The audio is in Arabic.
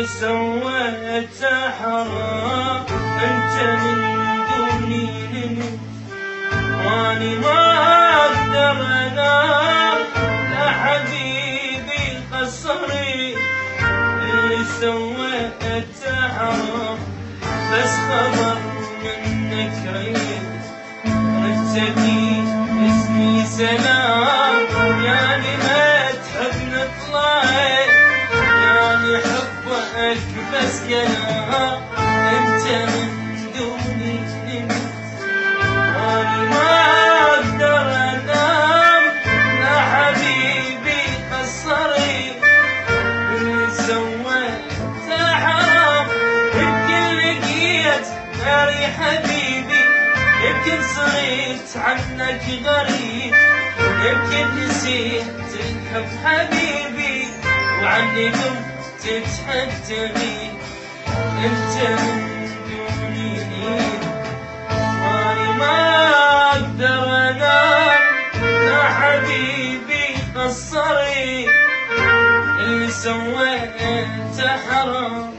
اللي سويته حرام، انت من دوني نمت واني ما اقدر انام. لا حبيبي قصري اللي سويته حرام، بس خبر منك ريت رتبي اسمي سلام. يعني ما تحب نطلع، يعني حبك بس كلام. انت من دوني نمت واني ما اقدر انام. لا حبيبي قصري اللي سويته حرام. يمكن لقيت غيري حبيبي، يمكن صرت عنك غريب، يمكن نسيت الحب حبيبي وعني قمت تتحدثي. انت من دوني واني ما اقدر انام. لا حبيبي قصري اللي سويته حرام.